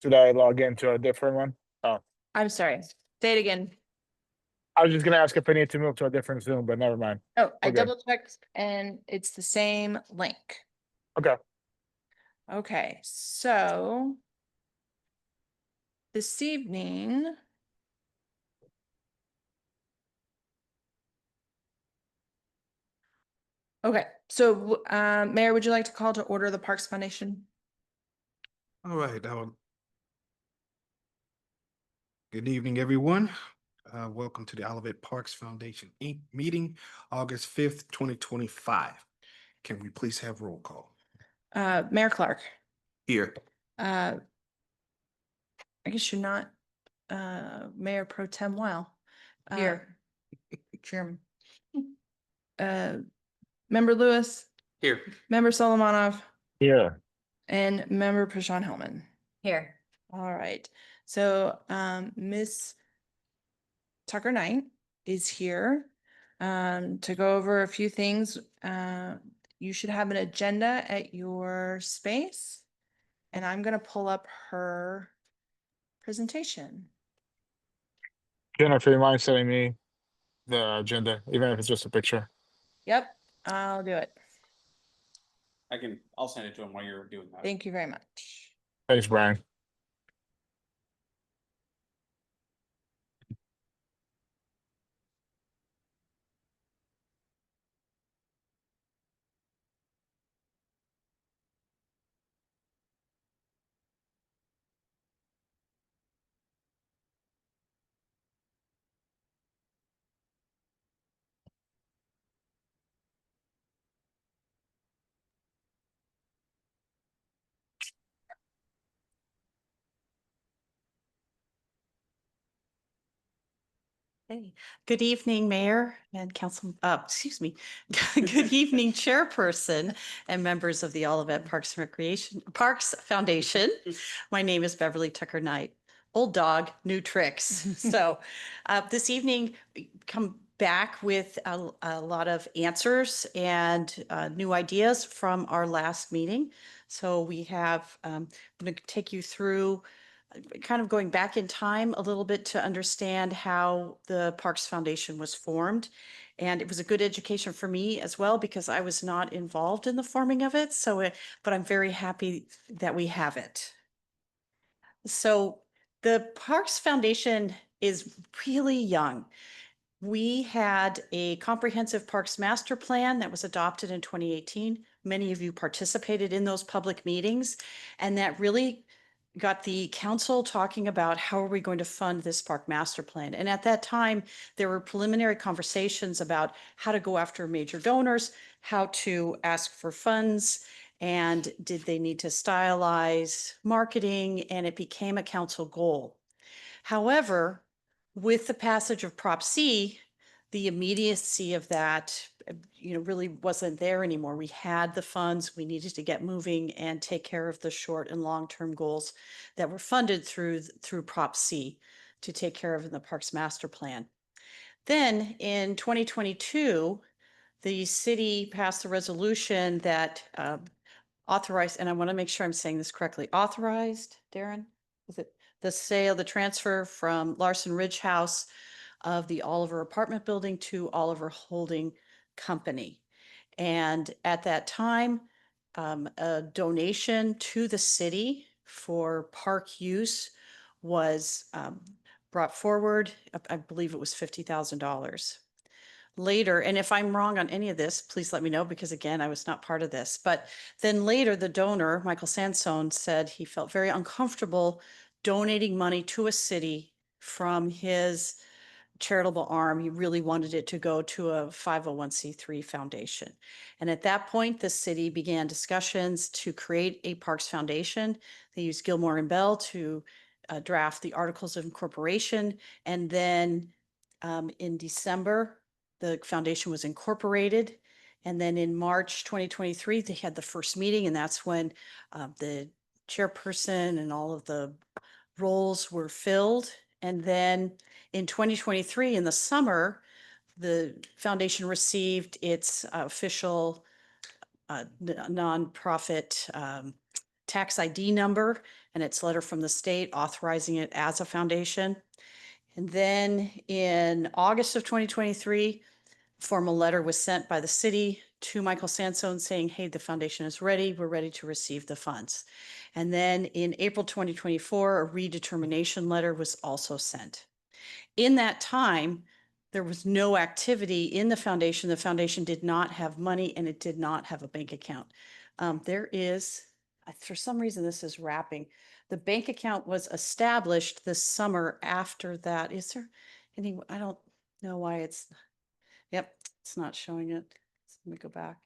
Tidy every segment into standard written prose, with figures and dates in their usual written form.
Should I log into a different one? Oh, I'm sorry. Say it again. I was just gonna ask if I need to move to a different Zoom, but never mind. Oh, I We're good. double checked and it's the same link. Okay. Okay, so this evening. Okay, so Mayor, would you like to call to order the Parks Foundation? All right. Good evening, everyone. Welcome to the Olivet Parks Foundation Inc. meeting, August 5th, 2025. Can we please have roll call? Mayor Clark. Here. I guess you're not Mayor Pro Tem Weil. Here. Chairman. Member Lewis, Here. Member Solomonov, Yeah. and Member Prashant Hellman. Here. All right, so Miss Tucker Knight is here to go over a few things. You should have an agenda at your space, and I'm going to pull up her presentation. Jennifer, you mind sending me the agenda, even if it's just a picture? Yep, I'll do it. I'll send it to him while you're doing that. Thank you very much. Thanks, Brian. Hey, good evening, Mayor and Council, excuse me. Good evening, Chairperson and members of the Olivet Parks and Parks Foundation. My name is Beverly Tucker Knight. Old dog, new tricks. So this evening, we come back with a lot of answers and new ideas from our last meeting. So we have, I'm going to take you through kind of going back in time a little bit to understand how the Parks Foundation was formed. And it was a good education for me as well, because I was not involved in the forming of it. So, but I'm very happy that we have it. So the Parks Foundation is really young. We had a comprehensive parks master plan that was adopted in 2018. Many of you participated in those public meetings, and that really got the council talking about how are we going to fund this park master plan. And at that time, there were preliminary conversations about how to go after major donors, how to ask for funds, and did they need to stylize marketing, and it became a council goal. However, with the passage of Prop C, the immediacy of that, really wasn't there anymore. We had the funds, we needed to get moving and take care of the short and long-term goals that were funded through Prop C to take care of in the Parks Master Plan. Then in 2022, the city passed a resolution that authorized, and I want to make sure I'm saying this correctly, authorized, Darren? Was it the sale, the transfer from Larson Ridge House of the Oliver apartment building to Oliver Holding Company? And at that time, a donation to the city for park use was brought forward. I believe it was $50,000. Later, and if I'm wrong on any of this, please let me know, because again, I was not part of this. But then later, the donor, Michael Sansone, said he felt very uncomfortable donating money to a city from his charitable arm. He really wanted it to go to a 501c3 foundation. And at that point, the city began discussions to create a Parks Foundation. They used Gilmore and Bell to draft the Articles of Incorporation. And then in December, the foundation was incorporated. And then in March 2023, they had the first meeting, and that's when the chairperson and all of the roles were filled. And then in 2023, in the summer, the foundation received its official nonprofit tax ID number and its letter from the state authorizing it as a foundation. And then in August of 2023, formal letter was sent by the city to Michael Sansone saying, hey, the foundation is ready. We're ready to receive the funds. And then in April 2024, a redetermination letter was also sent. In that time, there was no activity in the foundation. The foundation did not have money and it did not have a bank account. There is, for some reason, this is wrapping. The bank account was established this summer after that. Is there any, I don't know why it's, yep, it's not showing it. Let me go back.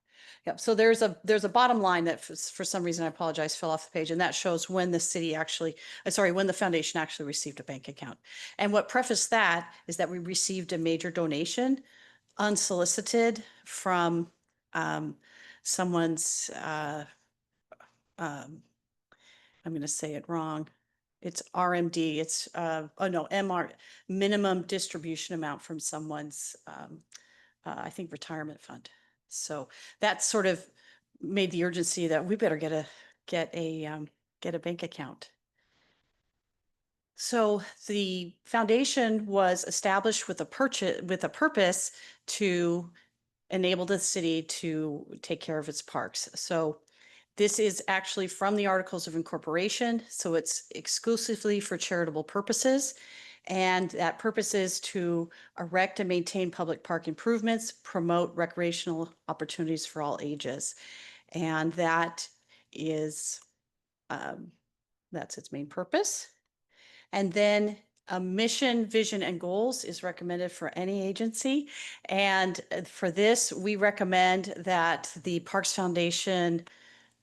Yep, so there's a bottom line that for some reason, I apologize, fell off the page, and that shows when the city actually, when the foundation actually received a bank account. And what prefaced that is that we received a major donation unsolicited from someone's, I'm going to say it wrong. It's RMD. It's, MR, minimum distribution amount from someone's, I think, retirement fund. So that sort of made the urgency that we better get a bank account. So the foundation was established with a purpose to enable the city to take care of its parks. So this is actually from the Articles of Incorporation. So it's exclusively for charitable purposes. And that purpose is to erect and maintain public park improvements, promote recreational opportunities for all ages. And that is, that's its main purpose. And then a mission, vision, and goals is recommended for any agency. And for this, we recommend that the Parks Foundation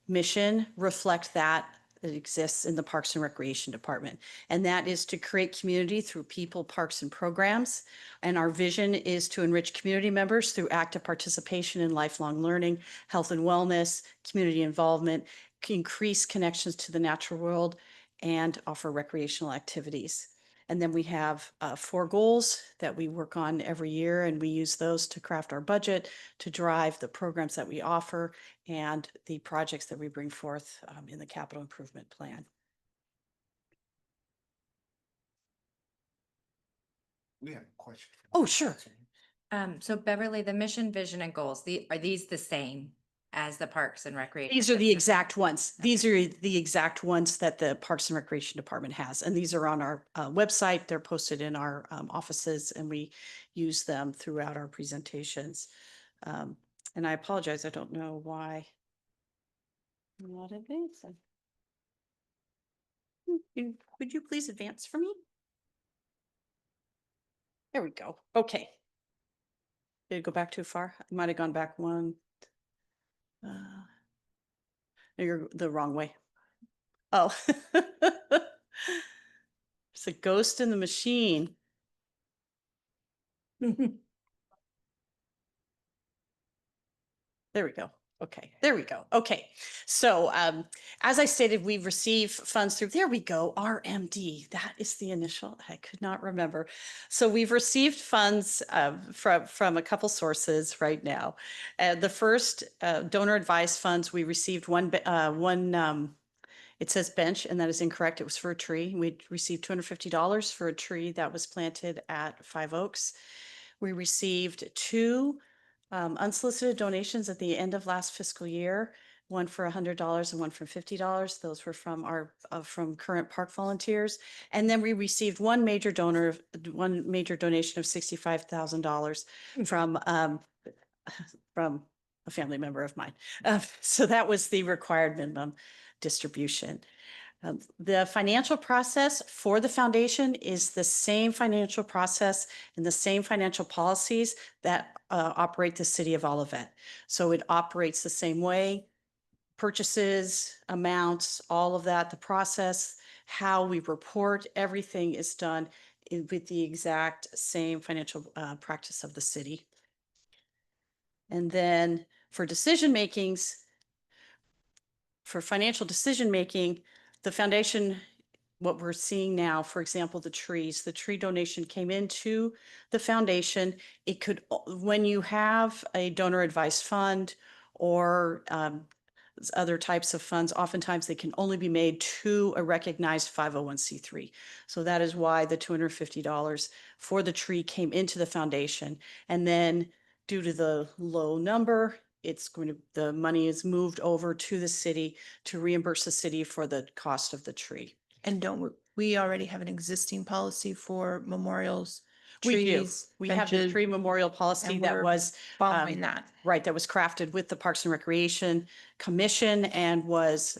mission reflect that exists in the Parks and Recreation Department. And that is to create community through people, parks, and programs. And our vision is to enrich community members through active participation in lifelong learning, health and wellness, community involvement, increase connections to the natural world, and offer recreational activities. And then we have 4 goals that we work on every year, and we use those to craft our budget, to drive the programs that we offer and the projects that we bring forth in the capital improvement plan. We have a question. Oh, sure. So Beverly, the mission, vision, and goals, are these the same as the Parks and Recreation? These are the District? exact ones. These are the exact ones that the Parks and Recreation Department has. And these are on our website. They're posted in our offices, and we use them throughout our presentations. And I apologize, I don't know why I'm not advancing. Would you please advance for me? There we go. Okay. Did it go back too far? I might have gone back one. You're the wrong way. Oh. It's a ghost in the machine. There we go. Okay, there we go. Okay, so as I stated, we've received funds through, there we go, RMD. That is the initial, I could not remember. So we've received funds from a couple sources right now. The first donor advised funds, we received one, it says bench, and that is incorrect. It was for a tree. We received $250 for a tree that was planted at 5 Oaks. We received 2 unsolicited donations at the end of last fiscal year, one for $100 and one for $50. Those were from our from current park volunteers. And then we received one major donation of $65,000 from a family member of mine. So that was the required minimum distribution. The financial process for the foundation is the same financial process and the same financial policies that operate the city of Olivet. So it operates the same way, purchases, amounts, all of that, the process, how we report, everything is done with the exact same financial practice of the city. And then for financial decision making, the foundation, what we're seeing now, for example, the tree donation came into the foundation. It could, when you have a donor advised fund or other types of funds, oftentimes they can only be made to a recognized 501c3. So that is why the $250 for the tree came into the foundation. And then due to the low number, the money is moved over to the city to reimburse the city for the cost of the tree. And we already have an existing policy for memorials, We do. trees, We have the benches, tree memorial policy and that we're was following that. right, that was crafted with the Parks and Recreation Commission and was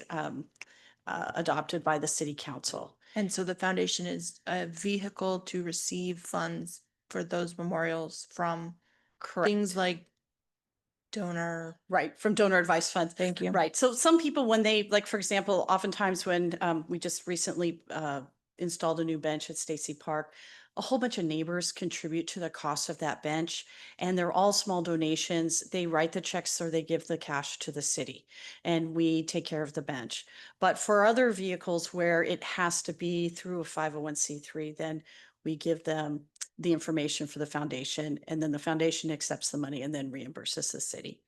adopted by the city council. And so the foundation is a vehicle to receive funds for those memorials from Correct. things like donor. Right, from donor advised funds. Thank you. Right. So some people, when they, like, for example, oftentimes when we just recently installed a new bench at Stacy Park, a whole bunch of neighbors contribute to the cost of that bench, and they're all small donations. They write the checks or they give the cash to the city, and we take care of the bench. But for other vehicles where it has to be through a 501c3, then we give them the information for the foundation, and then the foundation accepts the money and then reimburses the city.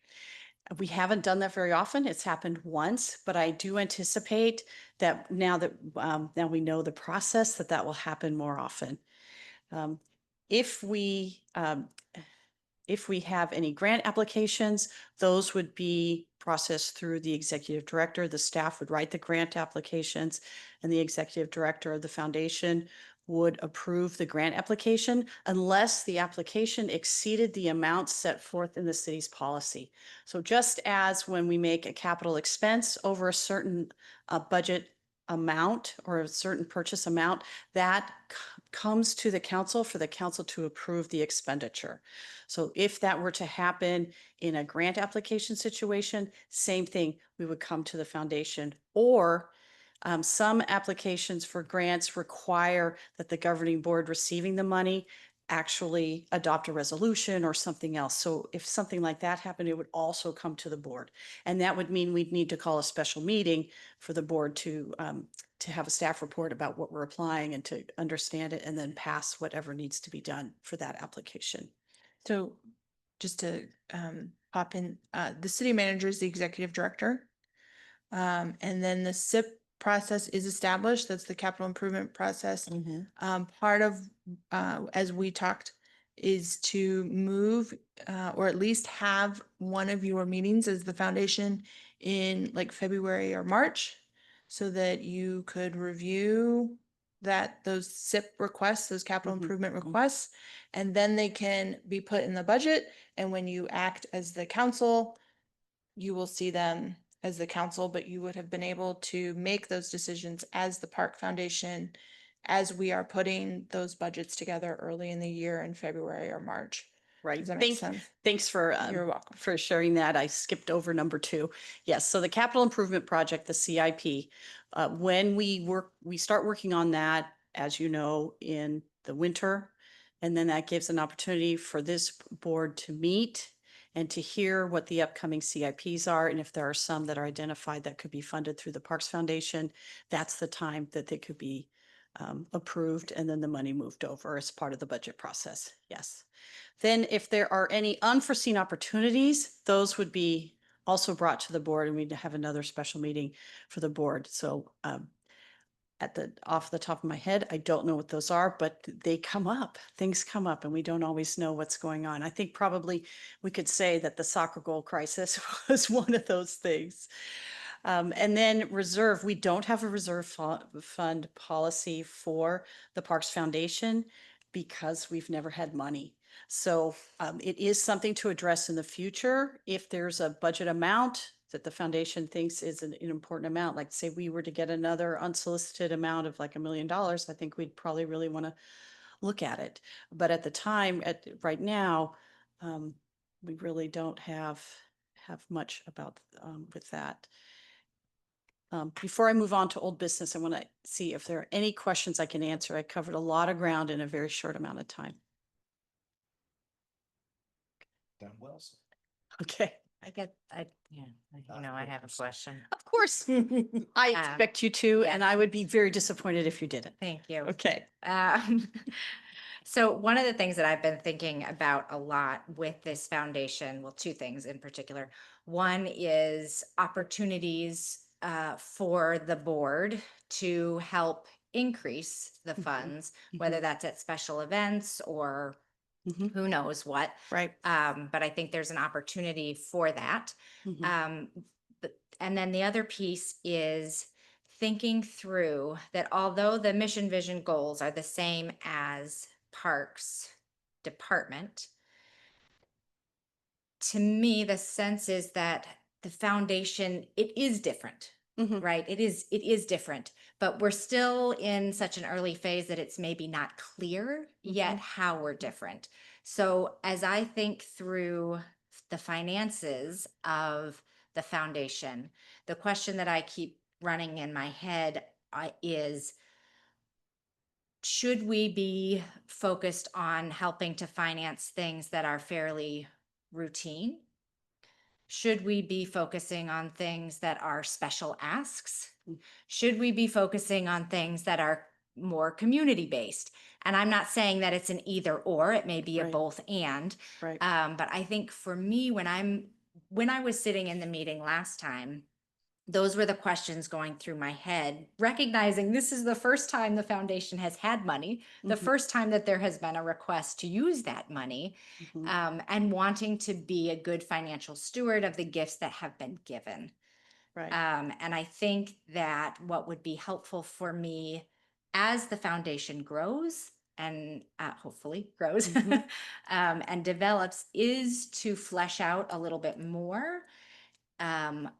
We haven't done that very often. It's happened once, but I do anticipate that now that now we know the process, that will happen more often. If we have any grant applications, those would be processed through the executive director. The staff would write the grant applications, and the executive director of the foundation would approve the grant application unless the application exceeded the amount set forth in the city's policy. So just as when we make a capital expense over a certain budget amount or a certain purchase amount, that comes to the council for the council to approve the expenditure. So if that were to happen in a grant application situation, same thing, we would come to the foundation. Or some applications for grants require that the governing board receiving the money actually adopt a resolution or something else. So if something like that happened, it would also come to the board. And that would mean we'd need to call a special meeting for the board to have a staff report about what we're applying and to understand it and then pass whatever needs to be done for that application. So just to pop in, the city manager is the executive director. And then the SIP process is established. That's the capital improvement process. Part of, as we talked, is to move or at least have one of your meetings as the foundation in like February or March so that you could review those SIP requests, those capital Mhm, improvement mhm. requests, and then they can be put in the budget. And when you act as the council, you will see them as the council, but you would have been able to make those decisions as the Park Foundation as we are putting those budgets together early in the year in February or March. Right. Does that make sense? Thanks for You're welcome. for sharing that. I skipped over number 2. Yes. So the capital improvement project, the CIP, when we start working on that, as you know, in the winter, and then that gives an opportunity for this board to meet and to hear what the upcoming CIPs are. And if there are some that are identified that could be funded through the Parks Foundation, that's the time that they could be approved and then the money moved over as part of the budget process. Yes. Then if there are any unforeseen opportunities, those would be also brought to the board and we'd have another special meeting for the board. So off the top of my head, I don't know what those are, but they come up, things come up and we don't always know what's going on. I think probably we could say that the soccer goal crisis was one of those things. And then reserve, we don't have a reserve fund policy for the Parks Foundation because we've never had money. So it is something to address in the future. If there's a budget amount that the foundation thinks is an important amount, like say we were to get another unsolicited amount of like $1 million, I think we'd probably really want to look at it. But at the time, right now, we really don't have much about with that. Before I move on to old business, I want to see if there are any questions I can answer. I covered a lot of ground in a very short amount of time. Done well, sir. Okay, I have a question. of course. I expect you to, and I would be very disappointed if you didn't. Thank you. Okay. So one of the things that I've been thinking about a lot with this foundation, well, 2 things in particular. One is opportunities for the board to help increase the Mhm. funds, whether that's at special events or Mhm. who knows what. Right. But I think there's an opportunity for that. Mhm. And then the other piece is thinking through that although the mission, vision, goals are the same as Parks Department, to me, the sense is that the foundation, it is different, Mhm. right? It is different, but we're still in such an early phase that it's maybe not clear yet Mhm. how we're different. So as I think through the finances of the foundation, the question that I keep running in my head is, should we be focused on helping to finance things that are fairly routine? Should we be focusing on things that are special asks? Should we be focusing on things that are more community based? And I'm not saying that it's an either or, it may be a Right. both and. Right. But I think for me, when I was sitting in the meeting last time, those were the questions going through my head, recognizing this is the first time the foundation has had money, the Mhm. first time that there has been a request to use that money, Mhm. and wanting to be a good financial steward of the gifts that have been given. Right. And I think that what would be helpful for me as the foundation grows and hopefully grows Mhm. and develops is to flesh out a little bit more um,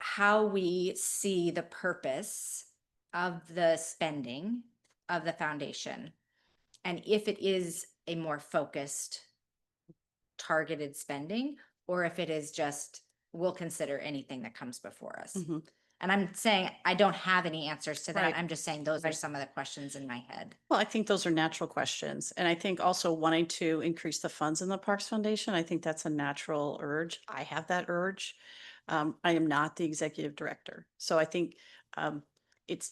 how we see the purpose of the spending of the foundation. And if it is a more focused, targeted spending, or if it is just, we'll consider anything that comes before us. Mhm. And I'm saying I don't have any answers to that. Right. I'm just saying those are Right. some of the questions in my head. Well, I think those are natural questions. And I think also wanting to increase the funds in the Parks Foundation, I think that's a natural urge. I have that urge. I am not the executive director. So I think it's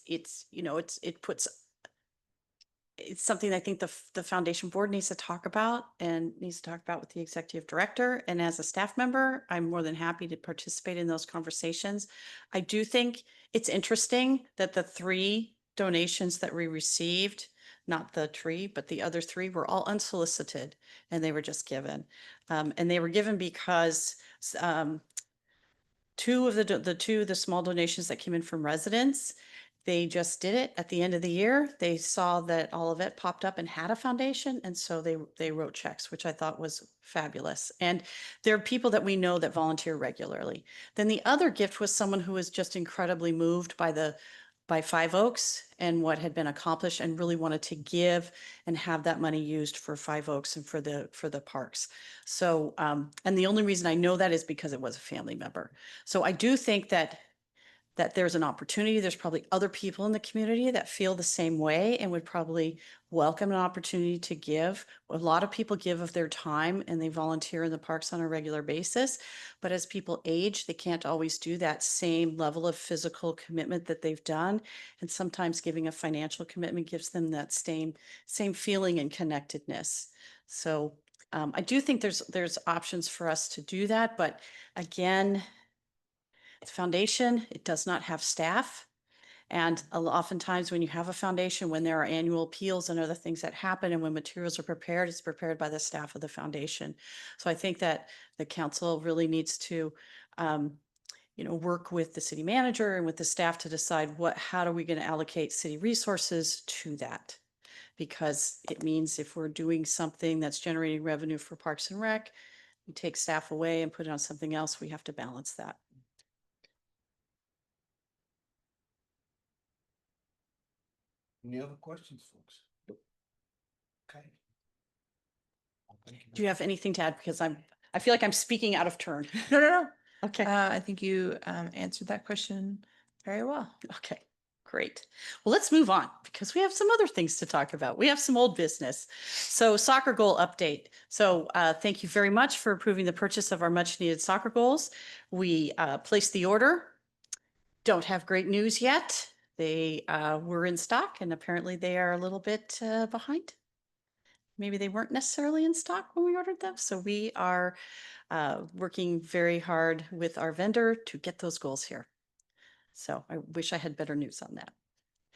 something I think the foundation board needs to talk about and needs to talk about with the executive director. And as a staff member, I'm more than happy to participate in those conversations. I do think it's interesting that the 3 donations that we received, not the tree, but the other 3 were all unsolicited and they were just given. And they were given because um, 2 of the small donations that came in from residents, they just did it at the end of the year. They saw that Olivet popped up and had a foundation, and so they wrote checks, which I thought was fabulous. And there are people that we know that volunteer regularly. Then the other gift was someone who was just incredibly moved by Five Oaks and what had been accomplished and really wanted to give and have that money used for Five Oaks and for the parks. So and the only reason I know that is because it was a family member. So I do think that there's an opportunity. There's probably other people in the community that feel the same way and would probably welcome an opportunity to give. A lot of people give of their time and they volunteer in the parks on a regular basis. But as people age, they can't always do that same level of physical commitment that they've done. And sometimes giving a financial commitment gives them that same feeling and connectedness. So I do think there's options for us to do that. But again, the foundation, it does not have staff. And oftentimes when you have a foundation, when there are annual appeals and other things that happen and when materials are prepared, it's prepared by the staff of the foundation. So I think that the council really needs to, work with the city manager and with the staff to decide how are we going to allocate city resources to that? Because it means if we're doing something that's generating revenue for Parks and Rec, we take staff away and put it on something else, we have to balance that. Any other questions, folks? Okay. Do you have anything to add? Because I feel like I'm speaking out of turn. No. Okay, I think you answered that question very well. okay, great. Well, let's move on because we have some other things to talk about. We have some old business. So soccer goal update. So thank you very much for approving the purchase of our much needed soccer goals. We placed the order. Don't have great news yet. They were in stock and apparently they are a little bit behind. maybe they weren't necessarily in stock when we ordered them. So we are working very hard with our vendor to get those goals here. So I wish I had better news on that.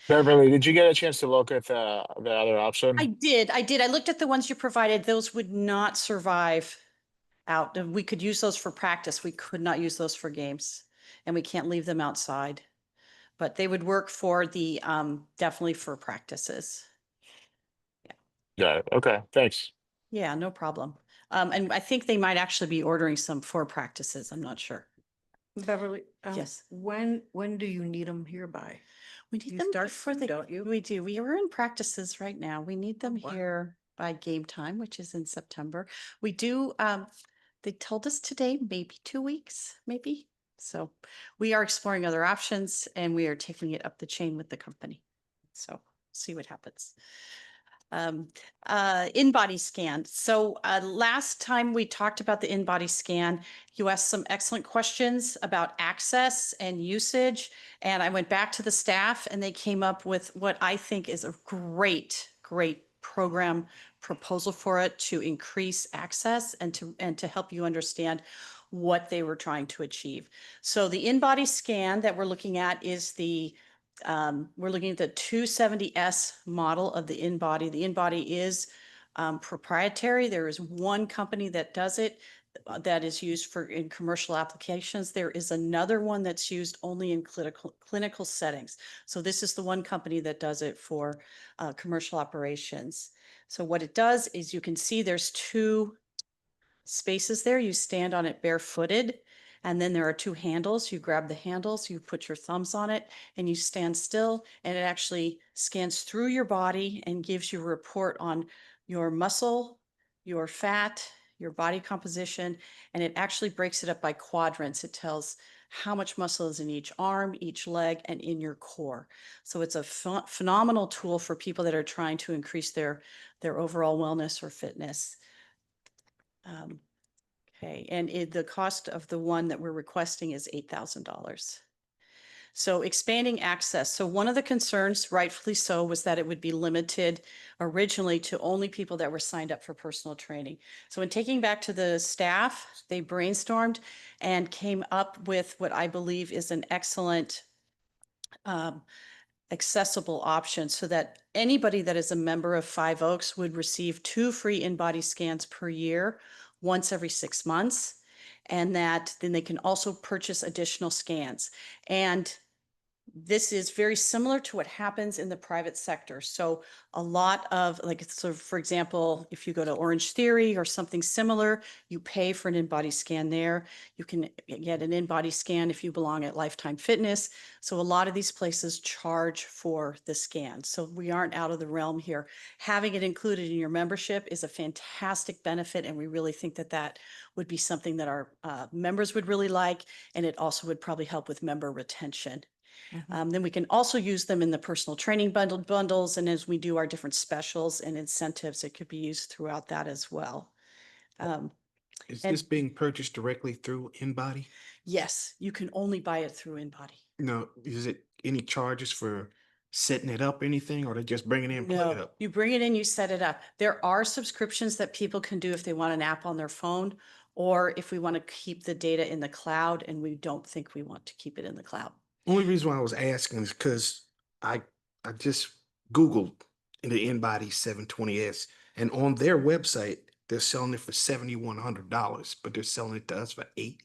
Beverly, did you get a chance to look at the other option? I did. I looked at the ones you provided. Those would not survive out. And we could use those for practice. We could not use those for games. And we can't leave them outside. But they would work for the, definitely for practices. Got it. Okay, thanks. Yeah, no problem. And I think they might actually be ordering some for practices. I'm not sure. Beverly, Yes. when do you need them here by? We need You them start for soon, the, don't you? we do. We are in practices right now. We need them wow. here by game time, which is in September. We do, they told us today, maybe 2 weeks, maybe. So we are exploring other options and we are taking it up the chain with the company. So see what happens. In-body scan. So last time we talked about the in-body scan, you asked some excellent questions about access and usage. And I went back to the staff and they came up with what I think is a great program proposal for it to increase access and to help you understand what they were trying to achieve. So the in-body scan that we're looking at is we're looking at the 270S model of the in-body. The in-body is proprietary. There is one company that does it that is used for in commercial applications. There is another one that's used only in clinical settings. So this is the one company that does it for commercial operations. So what it does is you can see there's 2 spaces there. You stand on it barefooted. And then there are 2 handles. You grab the handles, you put your thumbs on it, and you stand still. And it actually scans through your body and gives you a report on your muscle, your fat, your body composition. And it actually breaks it up by quadrants. It tells how much muscle is in each arm, each leg, and in your core. So it's a phenomenal tool for people that are trying to increase their overall wellness or fitness. Okay, and the cost of the one that we're requesting is $8,000. So expanding access. So one of the concerns, rightfully so, was that it would be limited originally to only people that were signed up for personal training. So in taking back to the staff, they brainstormed and came up with what I believe is an excellent accessible option so that anybody that is a member of Five Oaks would receive 2 free in-body scans per year, once every 6 months. And that then they can also purchase additional scans. And this is very similar to what happens in the private sector. So a lot of so for example, if you go to Orange Theory or something similar, you pay for an in-body scan there. You can get an in-body scan if you belong at Lifetime Fitness. So a lot of these places charge for the scan. So we aren't out of the realm here. Having it included in your membership is a fantastic benefit. And we really think that that would be something that our members would really like. And it also would probably help with member retention. Then we can also use them in the personal training bundles. And as we do our different specials and incentives, it could be used throughout that as well. Is And- this being purchased directly through InBody? Yes, you can only buy it through InBody. No, is it any charges for setting it up, anything, or they just bring it in, plug it No, up? you bring it in, you set it up. There are subscriptions that people can do if they want an app on their phone, or if we want to keep the data in the cloud, and we don't think we want to keep it in the cloud. Only reason why I was asking is because I just Googled the InBody 720S, and on their website they're selling it for $7,100, but they're selling it to us for $8,000.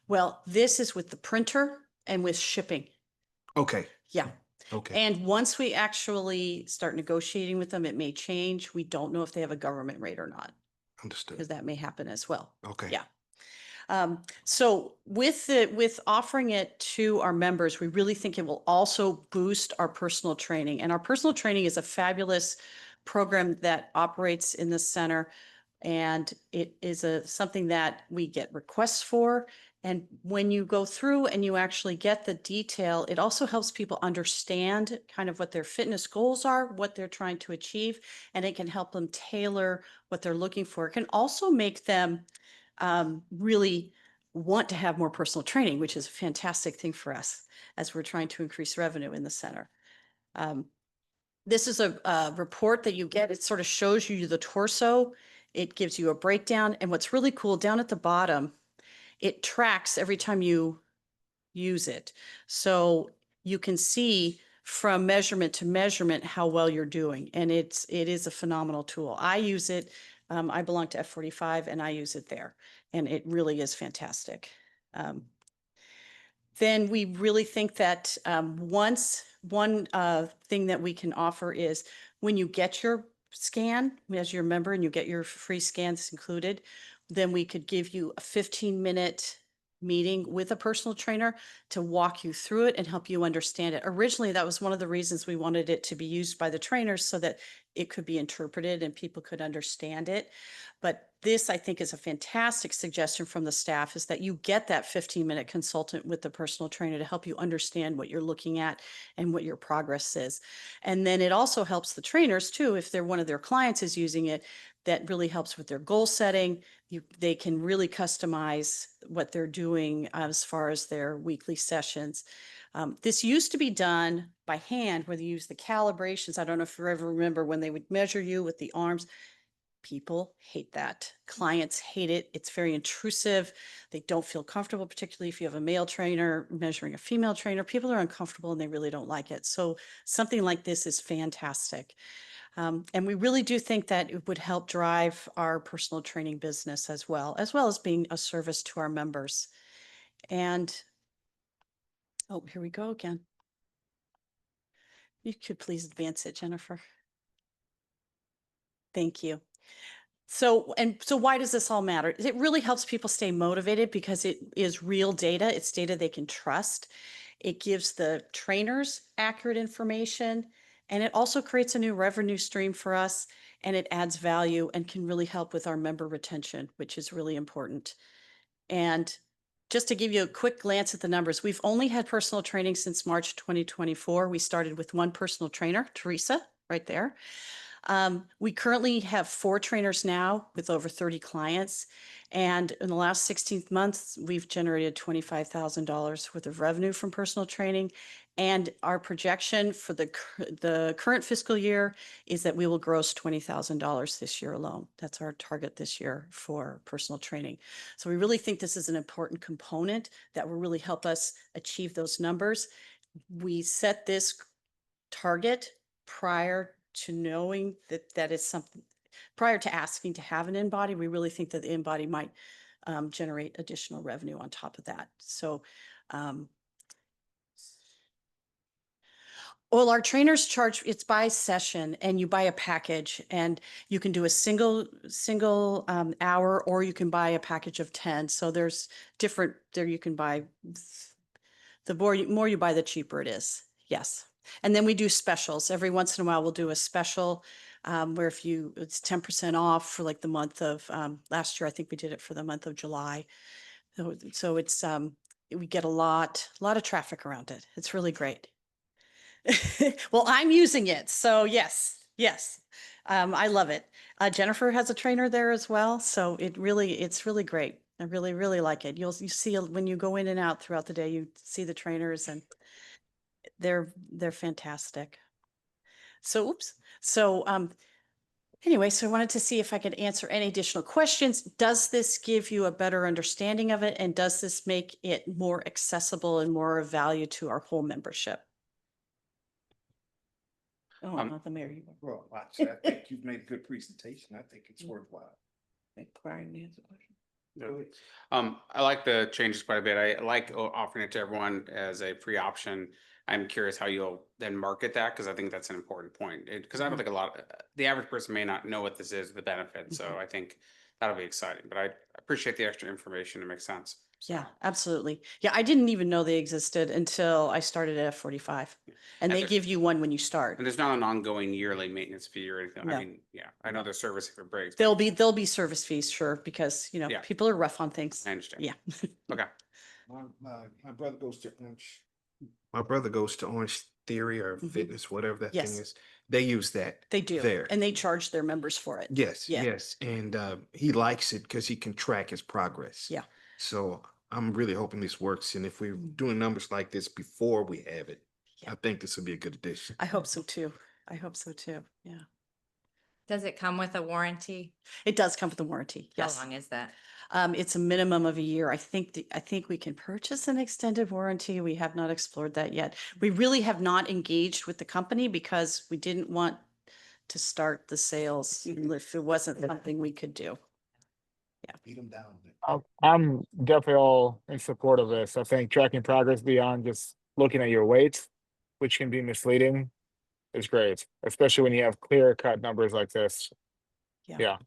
Well, this is with the printer and with shipping. Okay, Yeah. okay, And once we actually start negotiating with them, it may change. We don't know if they have a government rate or not, because understood. that may happen as well. Okay. Yeah. So with offering it to our members, we really think it will also boost our personal training. And our personal training is a fabulous program that operates in the center. And it is something that we get requests for. And when you go through and you actually get the detail, it also helps people understand kind of what their fitness goals are, what they're trying to achieve, and it can help them tailor what they're looking for. It can also make them really want to have more personal training, which is a fantastic thing for us as we're trying to increase revenue in the center. This is a report that you get. It sort of shows you the torso. It gives you a breakdown. And what's really cool, down at the bottom, it tracks every time you use it. So you can see from measurement to measurement how well you're doing. And it is a phenomenal tool. I use it. I belong to F45 and I use it there. And it really is fantastic. Then we really think that one thing that we can offer is when you get your scan, as you're a member and you get your free scans included, then we could give you a 15-minute meeting with a personal trainer to walk you through it and help you understand it. Originally, that was one of the reasons we wanted it to be used by the trainers so that it could be interpreted and people could understand it. But this, I think, is a fantastic suggestion from the staff, is that you get that 15-minute consultant with the personal trainer to help you understand what you're looking at and what your progress is. And then it also helps the trainers too, if they're one of their clients is using it, that really helps with their goal setting. They can really customize what they're doing as far as their weekly sessions. This used to be done by hand where they use the calibrations. I don't know if you ever remember when they would measure you with the arms. People hate that. Clients hate it. It's very intrusive. They don't feel comfortable, particularly if you have a male trainer measuring a female trainer. People are uncomfortable and they really don't like it. So something like this is fantastic. And we really do think that it would help drive our personal training business as well as being a service to our members. And, oh, here we go again. You could please advance it, Jennifer. Thank you. So why does this all matter? It really helps people stay motivated because it is real data. It's data they can trust. It gives the trainers accurate information, and it also creates a new revenue stream for us, and it adds value and can really help with our member retention, which is really important. And just to give you a quick glance at the numbers, we've only had personal training since March 2024. We started with one personal trainer, Teresa, right there. We currently have 4 trainers now with over 30 clients. And in the last 16 months, we've generated $25,000 worth of revenue from personal training. And our projection for the current fiscal year is that we will gross $20,000 this year alone. That's our target this year for personal training. So we really think this is an important component that will really help us achieve those numbers. We set this target prior to knowing that is something, prior to asking to have an in-body. We really think that the in-body might generate additional revenue on top of that. So, well, our trainers charge, it's by session, and you buy a package, and you can do a single hour, or you can buy a package of 10. So there's different, there you can buy, the more you buy, the cheaper it is. Yes. And then we do specials. Every once in a while, we'll do a special where it's 10% off for like the month of, last year, I think we did it for the month of July. So it's, we get a lot of traffic around it. It's really great. Well, I'm using it. So yes. I love it. Jennifer has a trainer there as well. So it's really great. I really like it. You see when you go in and out throughout the day, you see the trainers, and they're fantastic. So, anyway, so I wanted to see if I could answer any additional questions. Does this give you a better understanding of it? And does this make it more accessible and more of value to our whole membership? Oh, not the mayor. You go. Well, I think you've made a good presentation. I think it's worthwhile. Brian has a question. I like the changes quite a bit. I like offering it to everyone as a free option. I'm curious how you'll then market that, because I think that's an important point. Because I don't think the average person may not know what this is, the benefit. So I think that'll be exciting. But I appreciate the extra information. It makes sense. Yeah, absolutely. Yeah, I didn't even know they existed until I started at F45. And they give you one when you start. And there's not an ongoing yearly maintenance fee or anything. No. I mean, yeah, I know there's service if it breaks. There'll be service fees, sure, because Yeah. people are rough on things. I understand. Yeah. Okay. My brother goes to Orange. My brother goes to Orange Theory or Mhm. Fitness, whatever that Yes. thing is. They use that. They do. There. And they charge their members for it. Yes, Yeah. yes. And he likes it because he can track his progress. Yeah. So I'm really hoping this works. And if we're Mm. doing numbers like this before we have it, Yeah. I think this will be a good addition. I hope so too. I hope so too. Yeah. Does it come with a warranty? It does come with a warranty. How Yes. long is that? It's a minimum of a year. I think, I think we can purchase an extended warranty. We have not explored that yet. We really have not engaged with the company because we didn't want to start the sales if it wasn't something we could do. Beat them down. I'm definitely all in support of this. I think tracking progress beyond just looking at your weight, which can be misleading, is great, especially when you have clear cut numbers like this. Yeah.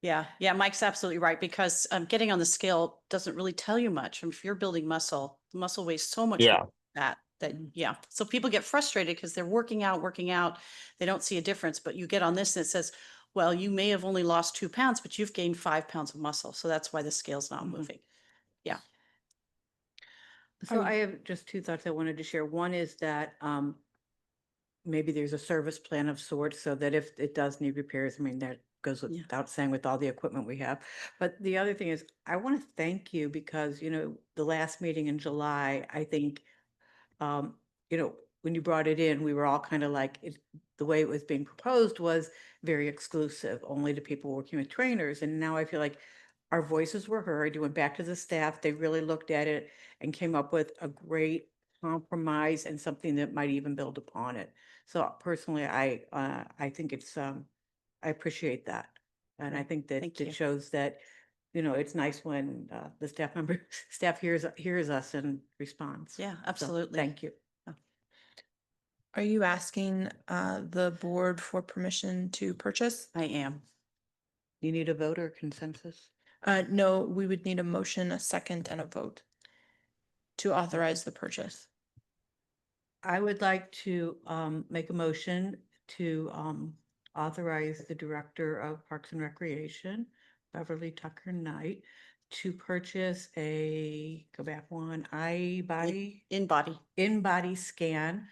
Yeah, Yeah, Mike's absolutely right because getting on the scale doesn't really tell you much. And if you're building muscle, the muscle weighs so much Yeah. more than that, yeah. So people get frustrated because they're working out, they don't see a difference, but you get on this and it says, well, you may have only lost 2 pounds, but you've gained 5 pounds of muscle. So that's why the scale's not moving. Yeah. So I have just two thoughts I wanted to share. One is that maybe there's a service plan of sorts so that if it does need repairs, I mean, that goes Yeah. without saying with all the equipment we have. But the other thing is, I want to thank you because, the last meeting in July, I think, when you brought it in, we were all kind of like, the way it was being proposed was very exclusive, only to people working with trainers. And now I feel like our voices were heard. You went back to the staff, they really looked at it and came up with a great compromise and something that might even build upon it. So personally, I think it's, I appreciate that. And I think that Thank you. it shows that, it's nice when the staff hears us and responds. Yeah, So, absolutely. Thank you. Are you asking the board for permission to purchase? I am. You need a vote or consensus? No, we would need a motion, a second, and a vote to authorize the purchase. I would like to make a motion to authorize the Director of Parks and Recreation, Beverly Tucker Knight, to purchase In body. in-body scan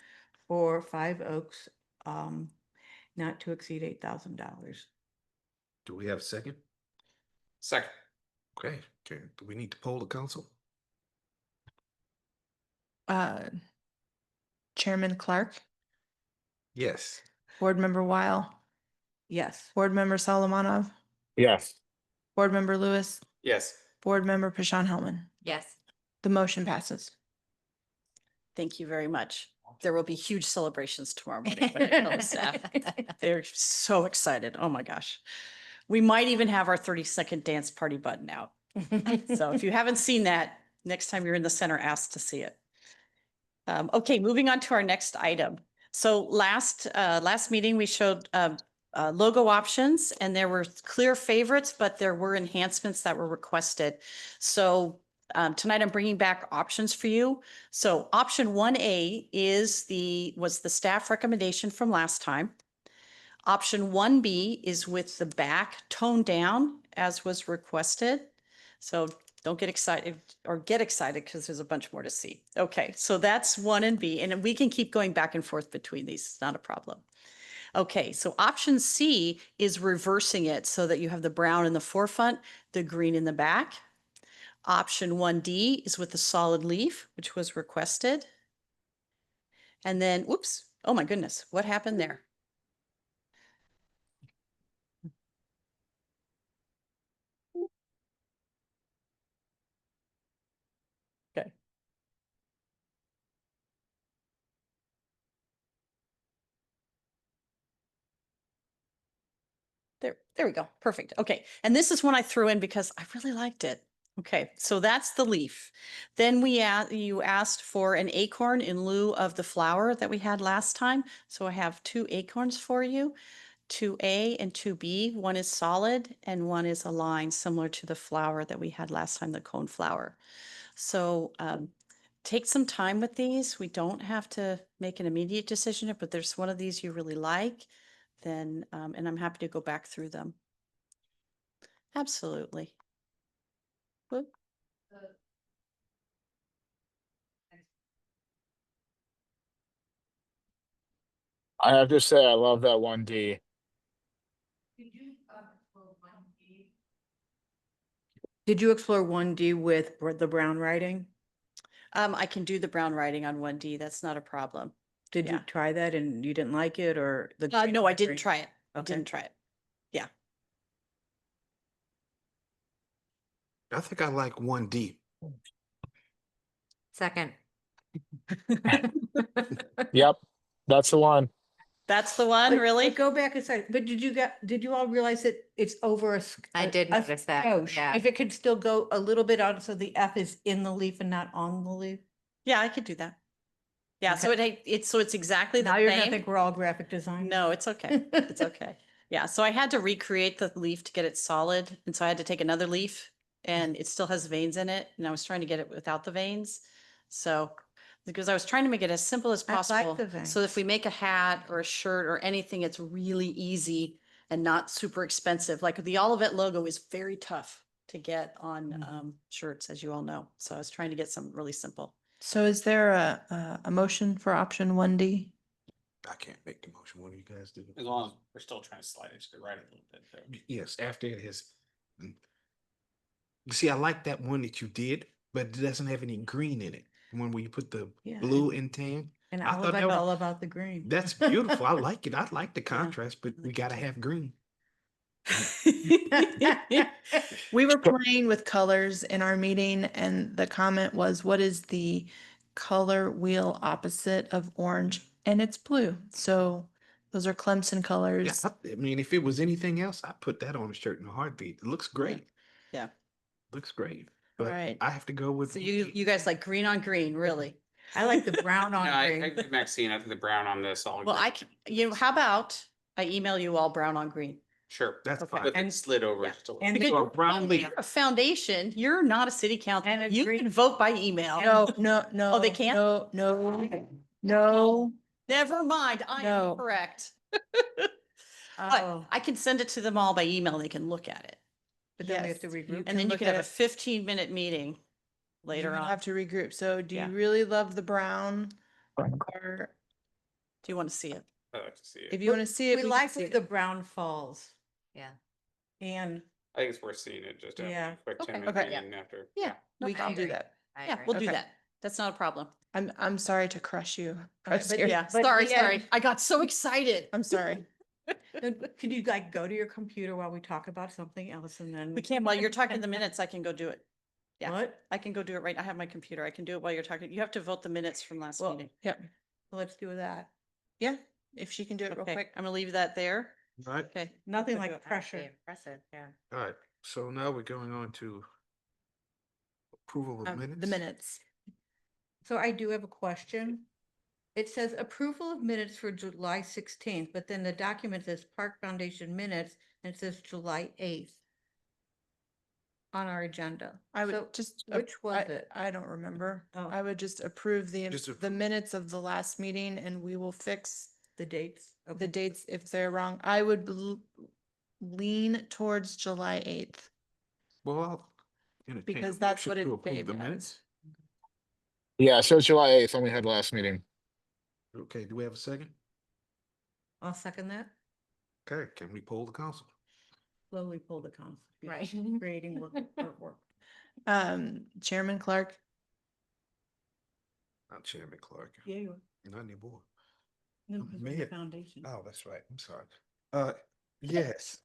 for 5 Oaks, not to exceed $8,000. Do we have a second? Second. Okay, do we need to poll the council? Chairman Clark, Yes. Board Member Weil, Yes. Board Member Solomonov, yes. Board Member Lewis, Yes. Board Member Pashon Hellman. Yes. The motion passes. Thank you very much. There will be huge celebrations tomorrow morning. when I tell the staff. They're so excited. Oh my gosh. We might even have our 30-second dance party button out. So if you haven't seen that, next time you're in the center, ask to see it. Okay, moving on to our next item. So last meeting, we showed logo options and there were clear favorites, but there were enhancements that were requested. So tonight I'm bringing back options for you. So option 1A was the staff recommendation from last time. Option 1B is with the back toned down as was requested. So don't get excited or get excited because there's a bunch more to see. Okay, so that's 1 and B, and we can keep going back and forth between these. It's not a problem. Okay, so option C is reversing it so that you have the brown in the forefront, the green in the back. Option 1D is with the solid leaf, which was requested. And then, whoops, oh my goodness, what happened there? Okay. There we go. Perfect. Okay. And this is one I threw in because I really liked it. Okay. So that's the leaf. Then you asked for an acorn in lieu of the flower that we had last time. So I have 2 acorns for you, 2A and 2B. One is solid and one is a line similar to the flower that we had last time, the cone flower. So take some time with these. We don't have to make an immediate decision, but there's one of these you really like, then, and I'm happy to go back through them. Absolutely. Whoop. I have to say, I love that 1D. Did you explore 1D with the brown writing? I can do the brown writing on 1D. That's not a problem. Did you Yeah. try that and you didn't like it or the? No, I didn't green? try it. I Okay. didn't try it. I think I like 1D. Second. Yep, that's the one. That's the one, But really? go back a second, but did you all realize that it's over I did notice that, skosh? yeah. If it could still go a little bit on, so the F is in the leaf and not on the leaf? Yeah, I could do that. Yeah, so it's exactly the Now you're gonna same. think we're all graphic designers. No, it's okay. It's okay. Yeah, so I had to recreate the leaf to get it solid. And so I had to take another leaf and it still has veins in it. And I was trying to get it without the veins. So, because I was trying to make it as simple as I like possible. the So if we make a hat or a shirt or anything, it's really easy and not super expensive. Like the Olivet logo is very tough to get on shirts, as you all know. So I was trying to get some really simple. So is there a motion for option 1D? I can't make the motion. What do you guys do? As long as we're still trying to slide it to the right a little bit there. Yes, after it has. You see, I like that one that you did, but it doesn't have any green in it. The one where you put the Yeah, blue and tan. And I all thought about, that was- all about the green. That's beautiful. I like it. I like the contrast, but we gotta have green. We were playing with colors in our meeting and the comment was, what is the color wheel opposite of orange? And it's blue. So those are Clemson Yeah, colors. I mean, if it was anything else, I'd put that on a shirt in a heartbeat. It looks great. Yeah. Looks great. But Right. I have to go with. So you guys like green on green, really? I like the brown No, on I green. agree with Maxine. I think the brown on this. I'll Well, agree. how about I email you all brown on green? Sure. That's Okay. fine. With it And- slid over yeah. just a little. And bit. Because So a you're brown leaf. you're a foundation, you're not a city council. And a You green- can vote by email. No. they can't? No. Never mind, I No. am correct. Oh, But I can send it to them all by email. They can look at it. but then we have to Yes, regroup. And then you look could have at a it. 15-minute meeting later You on. have to regroup. So do Yeah. you really love the brown? Or Do you want to see it? I like to see it. if you want to see it, We can like see where it. the brown falls Yeah. and I think it's worth seeing it just to have Yeah. a quick Okay. 10-minute Okay. meeting after. Yeah, no We can problem. do that. I Yeah, agree. we'll do Okay. that. That's not a problem. I'm sorry to crush you. but Seriously. Yeah, But sorry, the sorry. end- I got so excited. I'm sorry. could you like go to your computer while we talk about something else and then? We can, while you're talking the minutes, I can go do it. Yeah. What? I can go do it right. I have my computer. I can do it while you're talking. You have to vote the minutes from last Well, meeting. Yep. Let's do that. Yeah. If she can do it real Okay, quick. I'm gonna leave that there. All right. Okay. Nothing Good. like pressure. Impressive, yeah. All right. So now we're going on to approval of minutes. The minutes. So I do have a question. It says approval of minutes for July 16th, but then the document says Park Foundation minutes and it says July 8th on our agenda. I So would just. which was it? I don't remember. Oh. I would just approve Just the approve. minutes of the last meeting and we will fix The dates? the Okay. dates if they're wrong. I would lean towards July 8th. Well, I'll entertain a Because that's motion what it to approve gave the us. minutes. Yeah, so it's July 8th when we had last meeting. Okay, do we have a second? I'll second that. Okay, can we poll the council? Slowly pull the council. Right. Creating work. Chairman Clark, Not Chairman Clark. Yeah, you are. Not anymore. No, Oh, 'cause we're the man. foundation. Oh, that's right. I'm sorry. Yes.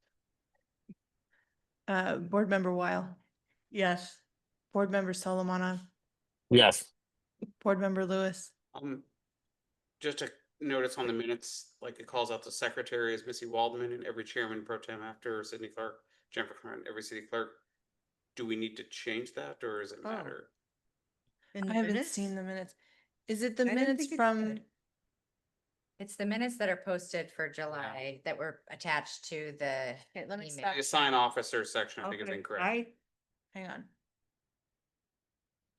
Board Member Weil, Yes. Board Member Solomonov, Yes. Board Member Lewis. Just a notice on the minutes, like it calls out the secretary as Missy Waldman and every chairman pro tem after Sydney Clark, Jennifer Curran, every city clerk. Do we need to change that or does it Oh. matter? In the I haven't minutes? seen the minutes. Is it the I didn't minutes think it from, said. It's the minutes that are posted for July that were attached to the. Okay, let me email. stop. The assign officer section, I think is Okay, incorrect. hang on.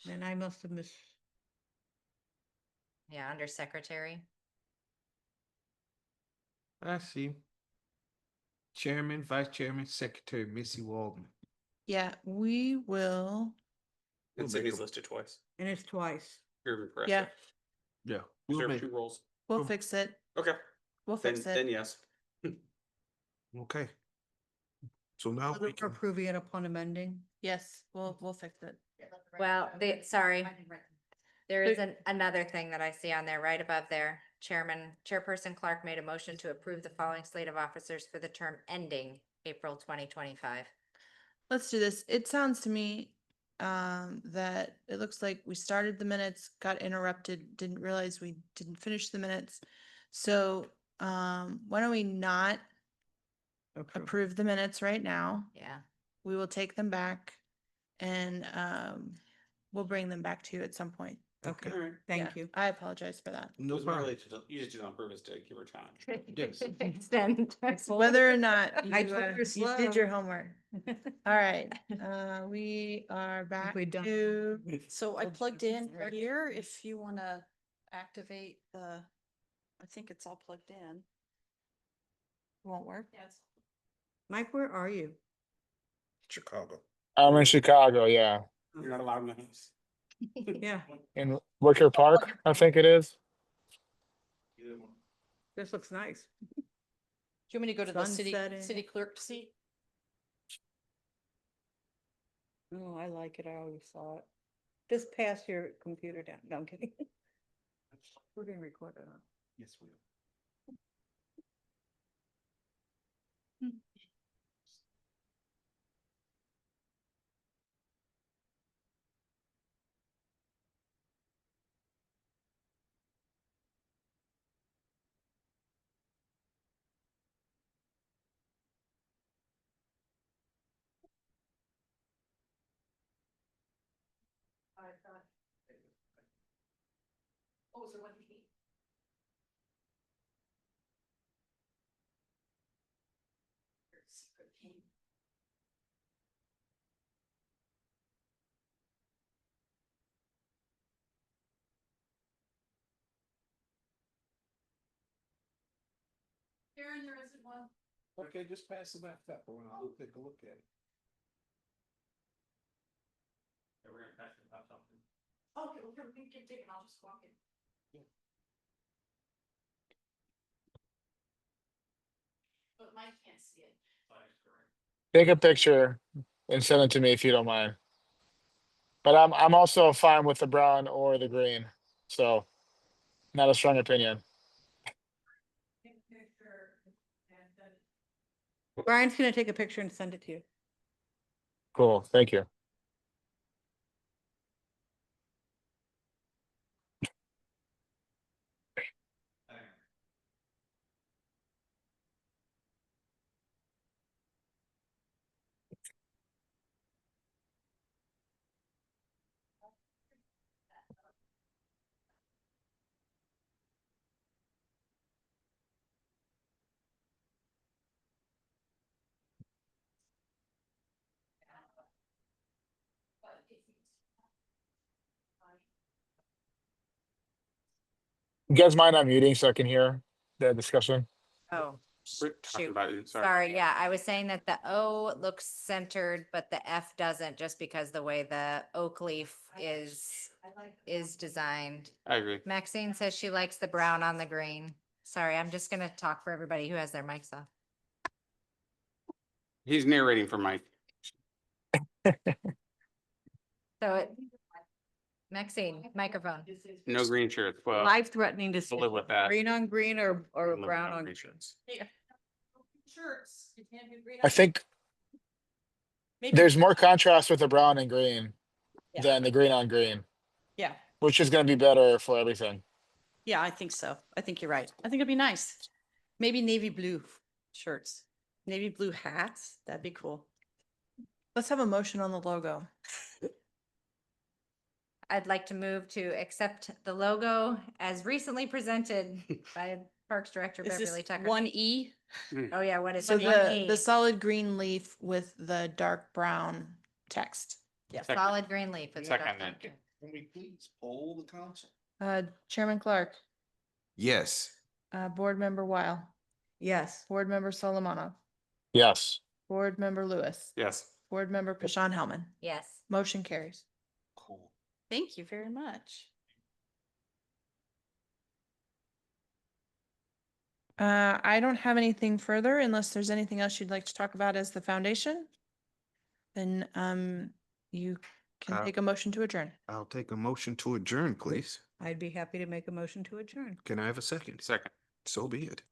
Then I must have missed. Yeah, under secretary. I see. Chairman, Vice Chairman, Secretary Missy Waldman. Yeah, we will. We'll And make Sydney's a- listed twice. And it's twice. You're impressive. Yeah, Yeah. We'll Serve make, two roles. we'll Cool. fix it. Okay, We'll then, fix then it. yes. okay. So now we We're can, approving it upon amending. Yes, we'll fix it. Well, sorry. There is another thing that I see on there right above there. Chairperson Clark made a motion to approve the following slate of officers for the term ending April 2025. Let's do this. It sounds to me that it looks like we started the minutes, got interrupted, didn't realize we didn't finish the minutes. So why don't we not approve the minutes right now? Yeah. We will take them back and we'll bring them back to you at some point. Okay, Alright. thank Yeah, you. I apologize for that. No problem. You just do it on purpose to give her time. Yes. Extend. Whether or not you, I told her you slow. did your homework. All right, we are back we done? to, So I plugged in Right. here if you want to activate the, I think it's all plugged in. won't work. Yes. Mike, where are you? Chicago. I'm in Chicago, yeah, You're not allowed in the house. Yeah, in Wicker Park, I think it is. this looks nice. Do you want me to go to the Sun setting. city clerk seat? Oh, I like it. I always saw it. Just pass your computer down. No, I'm kidding. We're gonna record it. Huh? Yes, we are. Oh, is there one you need? Karen, there isn't one. Okay, just pass it back up, and I'll take a look at it. Okay, well, we can take it, I'll just walk in. But Mike can't see it. Take a picture and send it to me if you don't mind. But I'm also fine with the brown or the green, so not a strong opinion. Brian's gonna take a picture and send it to you. Cool, thank you. You guys mind unmuting so I can hear the discussion? Oh, We're talking shoot. about it, Sorry, yeah, I was saying that the O looks centered, but the F doesn't, just because the way the oak leaf is designed. I agree. Maxine says she likes the brown on the green. Sorry, I'm just gonna talk for everybody who has their mics off. He's narrating for Mike. So it, Maxine, microphone. No green shirts. Well, Life threatening to we'll live with that. green on green or We'll live with brown no on. green shirts. Shirts. You can't do green I on- think Maybe- there's more contrast with the brown and green Yeah. than the green on green, Yeah, which is gonna be better for everything. yeah, I think so. I think you're right. I think it'd be nice. Maybe navy blue shirts, navy blue hats. That'd be cool. Let's have a motion on the logo. I'd like to move to accept the logo as recently presented by Parks Director Is Beverly this Tucker. 1E? Oh, yeah, what is So it? the solid green leaf with the dark brown text. Yeah. Second. Solid green leaf. with the dark Second, brown then. text. Can we please poll the council? Chairman Clark, Yes. Board Member Weil, Yes. Board Member Solomon, Yes, Board Member Lewis, Yes. Board Member Pashon Hellman. Yes. Motion carries. Cool. Thank you very much. I don't have anything further unless there's anything else you'd like to talk about as the foundation. Then you can Uh, take a motion to adjourn. I'll take a motion to adjourn, please. I'd be happy to make a motion to adjourn. Can I have a second? Second. So be it.